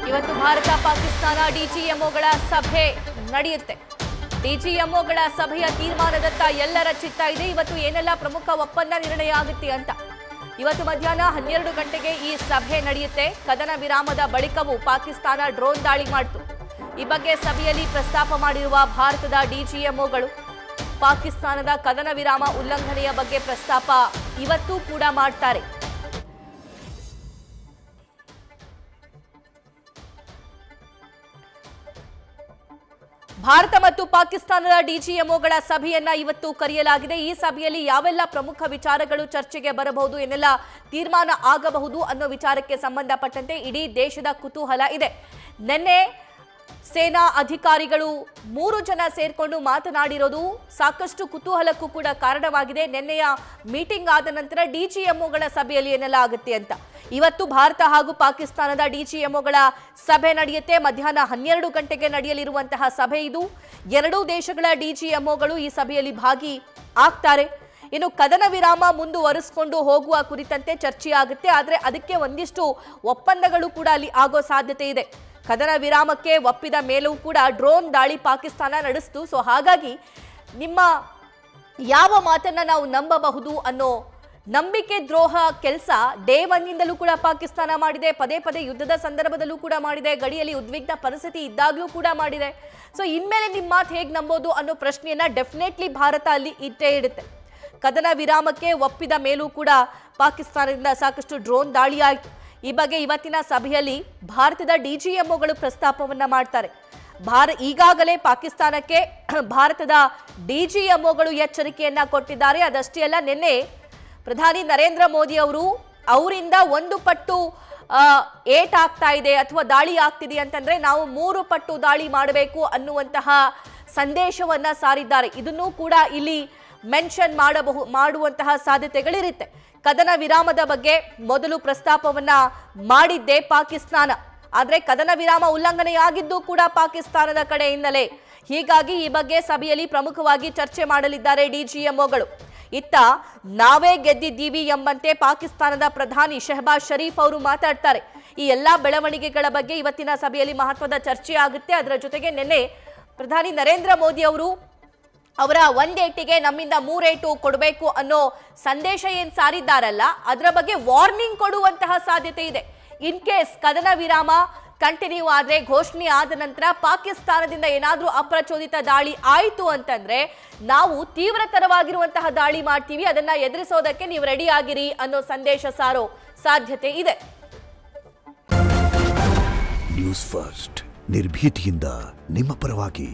ಇವತ್ತು ಭಾರತ ಪಾಕಿಸ್ತಾನ ಡಿಜಿಎಂಒಗಳ ಸಭೆ ನಡೆಯುತ್ತೆ. ಡಿಜಿಎಂಒಗಳ ಸಭೆಯ ತೀರ್ಮಾನದತ್ತ ಎಲ್ಲರ ಚಿತ್ತ ಇದೆ. ಇವತ್ತು ಏನೆಲ್ಲ ಪ್ರಮುಖ ಒಪ್ಪಂದ ನಿರ್ಣಯ ಆಗುತ್ತೆ ಅಂತ. ಇವತ್ತು ಮಧ್ಯಾಹ್ನ 12 ಗಂಟೆಗೆ ಈ ಸಭೆ ನಡೆಯುತ್ತೆ. ಕದನ ವಿರಾಮದ ಬಳಿಕವೂ ಪಾಕಿಸ್ತಾನ ಡ್ರೋನ್ ದಾಳಿ ಮಾಡಿತು. ಈ ಬಗ್ಗೆ ಸಭೆಯಲ್ಲಿ ಪ್ರಸ್ತಾಪ ಮಾಡಿರುವ ಭಾರತದ ಡಿಜಿಎಂಒಗಳು ಪಾಕಿಸ್ತಾನದ ಕದನ ವಿರಾಮ ಉಲ್ಲಂಘನೆಯ ಬಗ್ಗೆ ಪ್ರಸ್ತಾಪ ಇವತ್ತು ಕೂಡ ಮಾಡ್ತಾರೆ. ಭಾರತ ಮತ್ತು ಪಾಕಿಸ್ತಾನದ ಡಿಜಿಎಂಒಗಳ ಸಭೆಯನ್ನ ಇವತ್ತು ಕರೆಯಲಾಗಿದೆ. ಈ ಸಭೆಯಲ್ಲಿ ಯಾವೆಲ್ಲ ಪ್ರಮುಖ ವಿಚಾರಗಳು ಚರ್ಚೆಗೆ ಬರಬಹುದು, ಏನೆಲ್ಲ ತೀರ್ಮಾನ ಆಗಬಹುದು ಅನ್ನೋ ವಿಚಾರಕ್ಕೆ ಸಂಬಂಧಪಟ್ಟಂತೆ ಇಡೀ ದೇಶದ ಕುತೂಹಲ ಇದೆ. ನಿನ್ನೆ ಸೇನಾ ಅಧಿಕಾರಿಗಳು 3 ಜನ ಸೇರ್ಕೊಂಡು ಮಾತನಾಡಿರೋದು ಸಾಕಷ್ಟು ಕುತೂಹಲಕ್ಕೂ ಕೂಡ ಕಾರಣವಾಗಿದೆ. ನಿನ್ನೆಯ ಮೀಟಿಂಗ್ ಆದ ನಂತರ ಡಿಜಿಎಂಒಗಳ ಸಭೆಯಲ್ಲಿ ಏನೆಲ್ಲ ಆಗುತ್ತೆ ಅಂತ. ಇವತ್ತು ಭಾರತ ಹಾಗೂ ಪಾಕಿಸ್ತಾನದ ಡಿಜಿಎಂಒಗಳ ಸಭೆ ನಡೆಯುತ್ತೆ. ಮಧ್ಯಾಹ್ನ 12 ಗಂಟೆಗೆ ನಡೆಯಲಿರುವಂತಹ ಸಭೆ ಇದು. ಎರಡೂ ದೇಶಗಳ ಡಿಜಿಎಂಒಗಳು ಈ ಸಭೆಯಲ್ಲಿ ಭಾಗಿ ಆಗ್ತಾರೆ. ಇನ್ನು ಕದನ ವಿರಾಮ ಮುಂದುವರಿಸಿಕೊಂಡು ಹೋಗುವ ಕುರಿತಂತೆ ಚರ್ಚೆ ಆಗುತ್ತೆ. ಆದರೆ ಅದಕ್ಕೆ ಒಂದಿಷ್ಟು ಒಪ್ಪಂದಗಳು ಕೂಡ ಅಲ್ಲಿ ಆಗೋ ಸಾಧ್ಯತೆ ಇದೆ. ಕದನ ವಿರಾಮಕ್ಕೆ ಒಪ್ಪಿದ ಮೇಲೂ ಕೂಡ ಡ್ರೋನ್ ದಾಳಿ ಪಾಕಿಸ್ತಾನ ನಡೆಸಿತು. ಸೊ ಹಾಗಾಗಿ ನಿಮ್ಮ ಯಾವ ಮಾತನ್ನ ನಾವು ನಂಬಬಹುದು ಅನ್ನೋ ನಂಬಿಕೆ ದ್ರೋಹ ಕೆಲಸ ಡೇ 1 ಕೂಡ ಪಾಕಿಸ್ತಾನ ಮಾಡಿದೆ. ಪದೇ ಪದೇ ಯುದ್ಧದ ಸಂದರ್ಭದಲ್ಲೂ ಕೂಡ ಮಾಡಿದೆ. ಗಡಿಯಲ್ಲಿ ಉದ್ವಿಗ್ನ ಪರಿಸ್ಥಿತಿ ಇದ್ದಾಗಲೂ ಕೂಡ ಮಾಡಿದೆ. ಸೊ ಇನ್ಮೇಲೆ ನಿಮ್ಮ ಮಾತು ಹೇಗೆ ನಂಬೋದು ಅನ್ನೋ ಪ್ರಶ್ನೆಯನ್ನ ಡೆಫಿನೆಟ್ಲಿ ಭಾರತ ಅಲ್ಲಿ ಇಟ್ಟೇ ಇಡುತ್ತೆ. ಕದನ ವಿರಾಮಕ್ಕೆ ಒಪ್ಪಿದ ಮೇಲೂ ಕೂಡ ಪಾಕಿಸ್ತಾನದಿಂದ ಸಾಕಷ್ಟು ಡ್ರೋನ್ ದಾಳಿ ಆಯಿತು. ಈ ಬಗ್ಗೆ ಇವತ್ತಿನ ಸಭೆಯಲ್ಲಿ ಭಾರತದ ಡಿಜಿಎಂಒಗಳು ಪ್ರಸ್ತಾಪವನ್ನ ಮಾಡ್ತಾರೆ. ಈಗಾಗಲೇ ಪಾಕಿಸ್ತಾನಕ್ಕೆ ಭಾರತದ ಡಿಜಿಎಂಒಗಳು ಎಚ್ಚರಿಕೆಯನ್ನ ಕೊಟ್ಟಿದ್ದಾರೆ. ಅದಷ್ಟೇ ಅಲ್ಲ, ನಿನ್ನೆ ಪ್ರಧಾನಿ ನರೇಂದ್ರ ಮೋದಿ ಅವರಿಂದ 1 ಪಟ್ಟು ಏಟಾಗ್ತಾ ಇದೆ ಅಥವಾ ದಾಳಿ ಆಗ್ತಿದೆ ಅಂತಂದ್ರೆ ನಾವು 3 ಪಟ್ಟು ದಾಳಿ ಮಾಡಬೇಕು ಅನ್ನುವಂತಹ ಸಂದೇಶವನ್ನ ಸಾರಿದ್ದಾರೆ. ಇದನ್ನು ಕೂಡ ಇಲ್ಲಿ ಮೆನ್ಷನ್ ಮಾಡುವಂತಹ ಸಾಧ್ಯತೆಗಳಿರುತ್ತೆ. ಕದನ ವಿರಾಮದ ಬಗ್ಗೆ ಮೊದಲು ಪ್ರಸ್ತಾಪವನ್ನ ಮಾಡಿದ್ದೆ ಪಾಕಿಸ್ತಾನ. ಆದ್ರೆ ಕದನ ವಿರಾಮ ಉಲ್ಲಂಘನೆಯಾಗಿದ್ದು ಕೂಡ ಪಾಕಿಸ್ತಾನದ ಕಡೆಯಿಂದಲೇ. ಹೀಗಾಗಿ ಈ ಬಗ್ಗೆ ಸಭೆಯಲ್ಲಿ ಪ್ರಮುಖವಾಗಿ ಚರ್ಚೆ ಮಾಡಲಿದ್ದಾರೆ ಡಿಜಿಎಂಒಗಳು. ಇತ್ತ ನಾವೇ ಗೆದ್ದಿದ್ದೀವಿ ಎಂಬಂತೆ ಪಾಕಿಸ್ತಾನದ ಪ್ರಧಾನಿ ಶಹಬಾಜ್ ಶರೀಫ್ ಅವರು ಮಾತಾಡ್ತಾರೆ. ಈ ಎಲ್ಲಾ ಬೆಳವಣಿಗೆಗಳ ಬಗ್ಗೆ ಇವತ್ತಿನ ಸಭೆಯಲ್ಲಿ ಮಹತ್ವದ ಚರ್ಚೆ ಆಗುತ್ತೆ. ಅದರ ಜೊತೆಗೆ ನಿನ್ನೆ ಪ್ರಧಾನಿ ನರೇಂದ್ರ ಮೋದಿ ಅವರ 1 ಏಟಿಗೆ ನಮ್ಮಿಂದ 3 ಏಟು ಕೊಡಬೇಕು ಅನ್ನೋ ಸಂದೇಶ ಏನ್ ಸಾರಿದ್ದಾರಲ್ಲ, ಅದರ ಬಗ್ಗೆ ವಾರ್ನಿಂಗ್ ಕೊಡುವಂತಹ ಸಾಧ್ಯತೆ ಇದೆ. ಇನ್ ಕೇಸ್ ಕದನ ವಿರಾಮ ಕಂಟಿನ್ಯೂ ಆದ್ರೆ, ಘೋಷಣೆ ಆದ ನಂತರ ಪಾಕಿಸ್ತಾನದಿಂದ ಏನಾದ್ರೂ ಅಪ್ರಚೋದಿತ ದಾಳಿ ಆಯಿತು ಅಂತಂದ್ರೆ ನಾವು ತೀವ್ರತರವಾಗಿರುವಂತಹ ದಾಳಿ ಮಾಡ್ತೀವಿ, ಅದನ್ನ ಎದುರಿಸೋದಕ್ಕೆ ನೀವು ರೆಡಿ ಆಗಿರಿ ಅನ್ನೋ ಸಂದೇಶ ಸಾರೋ ಸಾಧ್ಯತೆ ಇದೆ. ನ್ಯೂಸ್ ಫಸ್ಟ್ ನಿರ್ಭೀತಿಯಿಂದ ನಿಮ್ಮ ಪರವಾಗಿ.